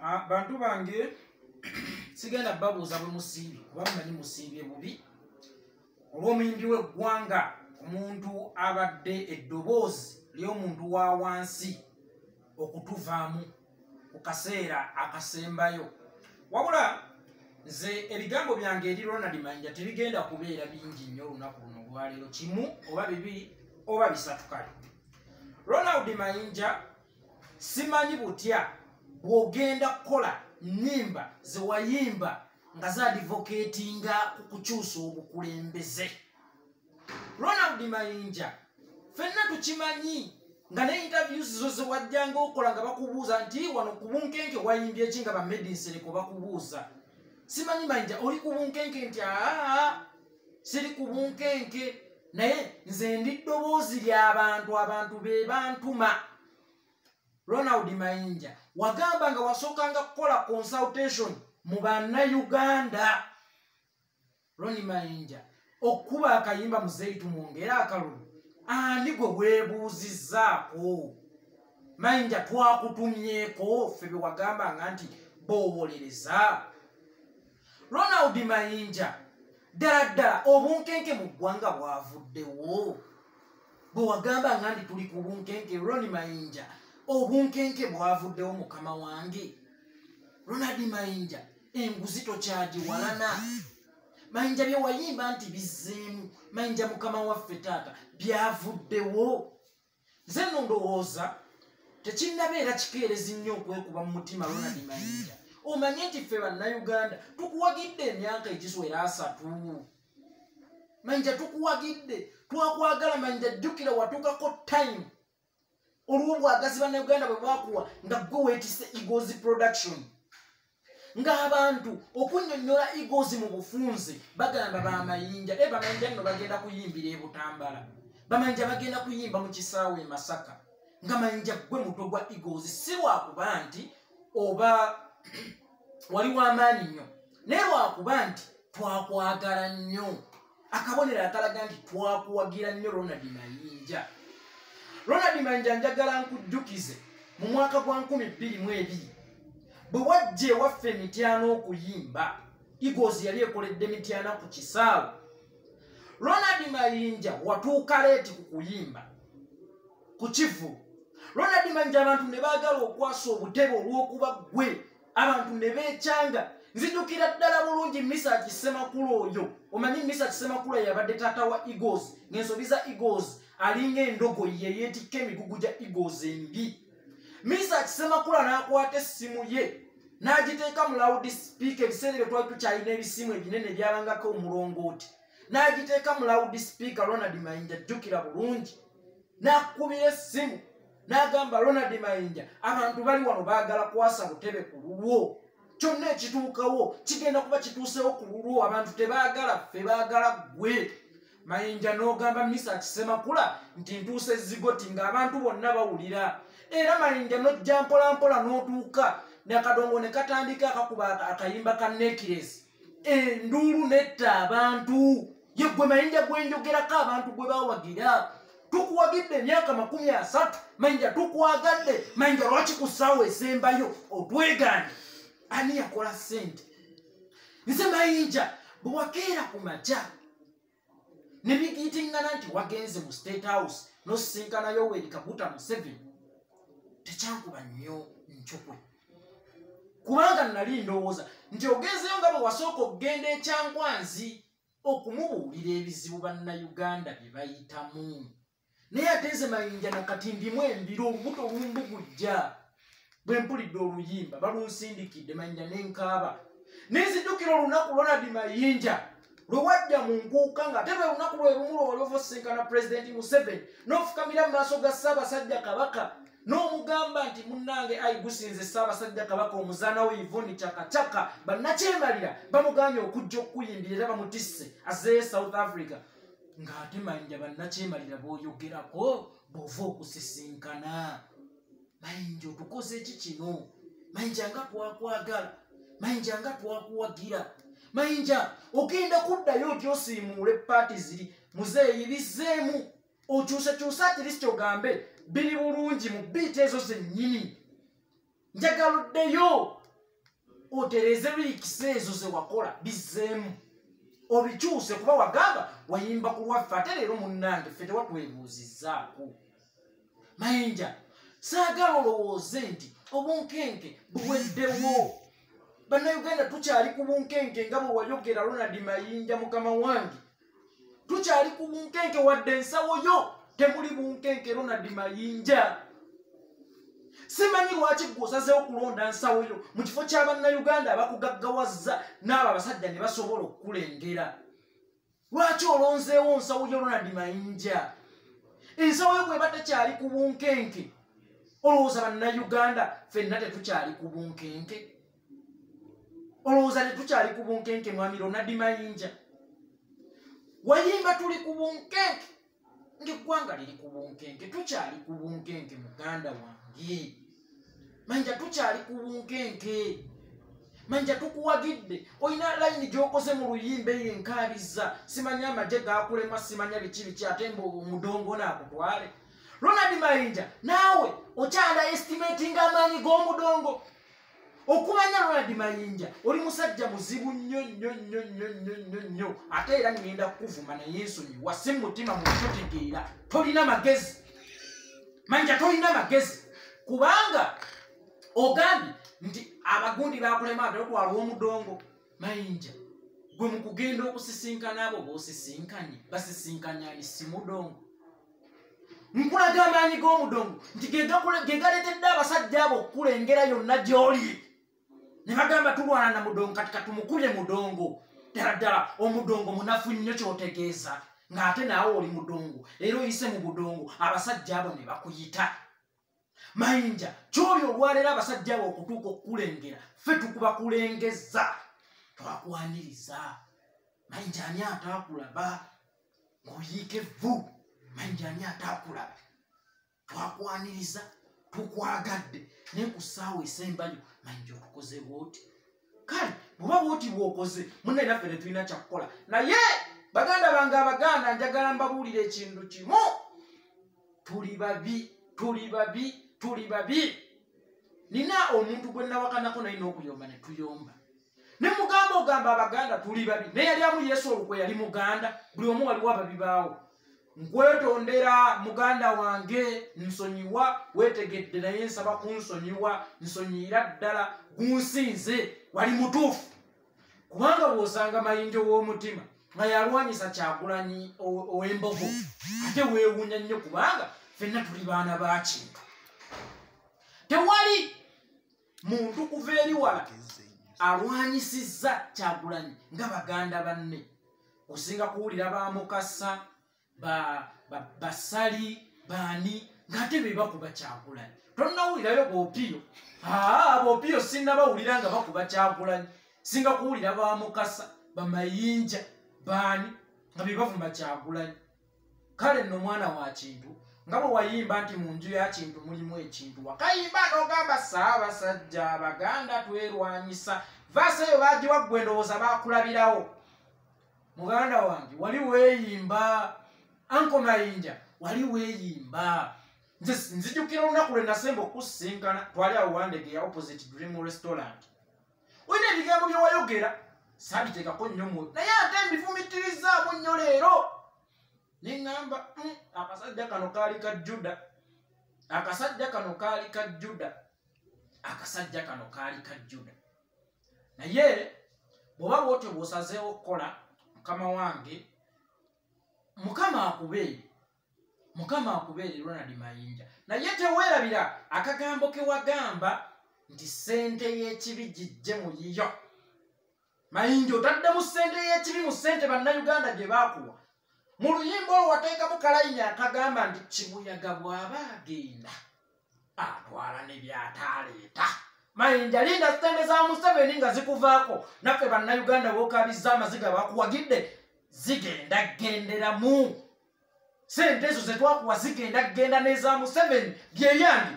Bantu bange sigenda babuuza bwe musiibye kuba mumanyi musiibye bubi olw'omuyimbi w'eggwanga omuntu abadde eddoboozi ly'omuntu wa wansi okutuvaamu ku kaseera akasembayo. Wabula nze ebigambo byange eri Ronald Mayinja tebigenda kubeera bingi nnyo olunaku luno olwaleero, kimu oba bibiri oba bisatu kale. Ronald Mayinja simanyi butya bw'ogenda kukola nnyimba ze wayimba nga zaadvocatinga ku kukyusa obukulembeze. Ronald Mayinja ffenna tukimanyi nga ne interviews zo ze wajjanga okola nga bakubuuza nti wano ku bunkenke wayimbye ki nga bamedinsereko bakubuuza. Simanyi Mayinja oli ku bunkenke nti siri ku bunkenke, naye nze ndi ddoboozi ly'abantu, abantu be bantuma. Ronald Mayinja wagamba nga wasookanga kukola consultation mu Bannayuganda. Ronald Mayinja okuba akayimba muzeyitu mwongera akalulu ani gwe weebuuzizzaako? Mayinja twakutumyeko ffe bye wagambanga nti boowolereza. Ronald Mayinja ddala ddala obunkenke mu ggwanga bwavuddewo bwe wagambanga nti tuli ku bunkenke. Ronald Mayinja obunkenke bwavuddewo mukama wange. Ronald Mayinja enguzi tokyagiwalana. Mayinja bye wayimba nti bizzeemu. Mayinja mukama waffe taata byavuddewo. Nze nno ndowooza tekinnabeera kikeerezi nnyo okwekuba mu mutima Ronald Mayinja. Omanye nti ffe Bannayuganda tukuwagidde emyaka egiswera 3. Mayinja tukuwagidde, twakwagala Mayinja. Jjukira watuukako time olw'obwagazi Bannayuganda bwe bakuwa nga gwe weetisse Eagles Production, ng'abantu okunnyonnyola Eagles mu bufunze bagamba Bamayinja. Bamayinja nno bagenda kuyimbira e Butambala, Bamayinja bagenda kuyimba mu kisaawe e Masaka, nga Mayinja gwe muto gwa Eagles. Si lwakuba nti oba wali w'amaanyi nnyo, naye lwakuba nti twakwagala nnyo. Akabonero akalaga nti twakuwagira nnyo Ronald Mayinja. Ronald Mayinja njagala nkujjukize mu mwaka gwa 2022 bwe wajja ewaffe Mityana okuyimba, Eagles yali ekoledde Mityana ku kisaawe. Ronald Mayinja watuuka leeti ku kuyimba ku kivu. Ronald Mayinja abantu ne baagala okwasa obutebe olw'okuba gwe, abantu ne beekyanga. Nzijukira ddala bulungi Misa Kisemakula oyo. Omanyi Misa Kisemakula yabadde taata wa Eagles, ng'ensobi za Eagles alinga endogoyi ye yeetikka emigugu gya Eagles embi. Misa Kisemakula n'akwata essimu ye n'agiteeka mu loudspeaker. Ebiseera bye twali tukyalina ebisimu ebinene byabangako omulongooti, n'agiteeka mu loudspeaker. Ronald Mayinja jjukira bulungi n'akubira essimu n'agamba Ronald Mayinja, abantu bali wano baagala kwasa butebe ku lulwo. Kyonna ekituukawo kigenda kuba kituusewo ku lulwo. Abantu tebaagala ffe, baagala ggwe. Mayinja n'ogamba Misa Kisemakula nti ntuuse zigoti ng'abantu bonna bawulira. Era Mayinja n'ojja mpolampola n'otuuka n'akadongo ne katandika akakuba akayimba ka Necklace. Enduulu netta abantu. Ye gwe Mayinja gwe njogerako, abantu gwe bawagira. Tukuwagidde emyaka 30. Mayinja tukwagadde. Mayinja lwaki ku ssaawa esembayo otwegaanye? Ani yakola ssente? Nze Mayinja bwe wakeera ku makya ne bigiitingana nti wagenze mu State House n'osisinkana Yoweri Kaguta Museveni, tekyankuba nnyo ncukwe, kubanga nali ndowooza nti ogenzeyo nga bwe wasooka okugenda e Kyankwanzi okumubuulira ebizibu Bannayuganda bye bayitamu. Naye ate nze Mayinja nakati ndimu embiro, olubuto lumbugujja. Bwe mpulidde oluyimba balunsindikidde Mayinja n'enkaaba. Nenzijjukira olunaku Ronald Mayinja lwe wajja mu nkuuka nga ate lwe lunaku lwe lumu lw'oli ofosinkana Pulezidenti Museveni n'ofukamira mu maaso ga Ssaabasajja Kabaka n'omugamba nti munnange ayi gusinze Ssaabasajja Kabaka omuzaana we Yvonne Chakachaka bannakyemalira bamuganye okujja okuyimbira era bamutisse azeeyo South Africa. Ng'ate Mayinja bannakyemalira b'oyogerako bw'ova okusisinkana. Mayinja otukoze eki kino? Mayinja nga twakwagala, Mayinja nga twakuwagira. Mayinja ogenda kuddayo otyosiimuule paati ziri muzeeyi bizzeemu okyusakyusa ati lisi kyogambe biri bulungi mu biiti ezo zennyini. Njagaluddeyo otereze biikisa ezo ze wakola bizzeemu obikyuse kuba wagamba wayimba ku lwaffe ate leero munnange ffe tewatwebuuzizzaako. Mayinja saagala olowooze nti obunkenke buweddewo. Bannayuganda tukyali ku bunkenke nga bwe wayogera Ronald Mayinja mukama wange. Tukyali ku bunkenke wadde ensawo yo temuli bunkenke Ronald Mayinja. Simanyi lwaki gwe osazeewo kulonda nsawo yo mu kifo ky'abannayuganda abakugaggawazza n'abo abasajja ne basobola okukulengera. Lwaki olonzeewo nsawo yo Ronald Mayinja? Ensawo yo bw'eba tekyali ku bunkenke olowooza bannayuganda ffenna tetukyali ku bunkenke? Olowooza tetukyali ku bunkenke mwami Ronald Mayinja? Wayimba tuli ku bunkenke ng'eggwanga liri ku bunkenke. Tukyali ku bunkenke muganda wange. Mayinja tukyali ku bunkenke. Mayinja tukuwagidde. Olina layini gy'okoze mu luyimba eyo enkaabiza. Simanya amagye gaakulema, simanya biki ate mbu omudongo naakutwale. Ronald Mayinja naawe okyanda estimatinga amaanyi g'omudongo. Okumanya Ronald Mayinja oli musajja muzibu nnyo nnyo nnyo nnyo nnyo nnyo nnyo ate era ngenda kukuvuma naye nsonyiwa si mutima mutotegeera. Tolina magezi Mayinja, tolina magezi kubanga ogambye nti abagundi bakulema ate otwala omudongo. Mayinja gwe mu kugenda okusisinkana abo b'osisinkanye basisinkanyani si mudongo. Nkulaga amaanyi g'omudongo nti ge galeetedde abasajja abo okukulengera yonna gy'oli. Ne bagamba tulwana na mudongo kati katumukubye mudongo. Ddala ddala omudongo munafu nnyo ky'otegeeza ng'ate naawe oli mudongo era oyise mu budongo abasajja abo ne bakuyita. Mayinja ky'oli olwaleero abasajja abo okutuuka okukulengera ffe tukubakulengeza twakwaniriza. Mayinja ani ataakulaba ng'oyiika evvu? Mayinja ani ataakulaba? Twakwaniriza tukwagadde naye ku ssaawa esembayo Mayinja otukoze bw'oti. Kale bw'oba bw'oti bw'okoze munne naffe ne tulina kyakukola. Naye baganda bange Abaganda njagala mbabuulira ekintu kimu. Tuli babi, tuli babi, tuli babi. Nina omuntu gwe nawakanako naye n'okuyomba ne tuyomba. Ne mugamba ogamba Abaganda tuli babi. Naye yali amu Yesu olukwe yali muganda. Buli omu waliwo ababi baawo. Nkwetondera muganda wange nsonyiwa wetegedde naye nsaba kunsonyiwa nsonyiira ddala gunsinze wali mutuufu. Kubanga bw'osanga Mayinja w'omutima nga yalwanyisa Kyagulanyi ow'Embogo ate weewuunya nnyo kubanga ffenna tuli baana ba kintu. Tewali muntu kuva eri wala alwanyisizza Kyagulanyi nga baganda banne. Osinga kuwulira ba Mukasa basali baani ng'ate be bakuba Kyagulanyi. Tonnawulirayo Boopiyo. Boopiyo sinnabawulira nga bakuba Kyagulanyi. Singa kuwulira ba Mukasa bamayinja baani nga be bavuma Kyagulanyi. Kale nno mwana wa kintu nga bwe wayimba nti mu nju ya kintu mulimu ekintu wakayimba n'ogamba Ssaabasajja Abaganda twerwanyisa. Vaasi eyo baagiwa ggwe ndowooza baakulabirawo. Muganda wange wali weeyimba. Anko Mayinja wali weeyimba. Nzijukira olunaku lwe nasemba okusinkana twali awo Wandege ya opposite Dream Restaurant. Olina ebigambo bye wayogera saabiteekako nnyo mwoyo naye ate mbifumitirizaamu nnyo leero. Ne ŋŋamba akasajja kano kaali ka Juda. Akasajja kano kaali ka Juda. Akasajja kano kaali ka Juda. Naye bw'oba bw'otyo bw'osazeewo okukola mukama wange Mukama akubeere. Mukama akubeere Ronald Mayinja. Naye teweerabira akagambo ke wagamba nti ssente y'ekibi gijje mu yiyo. Mayinja otaddemu ssente y'ekibi mu ssente bannayuganda gye baakuwa. Mu luyimba olwo wateekamu kalayini akagamba nti kibuyaga bw'aba agenda atwala ne by'ataaleeta. Mayinja linda ssente za Museveni nga zikuvaako naffe bannayuganda b'okaabizza amaziga bakuwagidde zigenda genderamu. Ssente ezo ze twakuwa zigenda genda n'eza Museveni byeyandi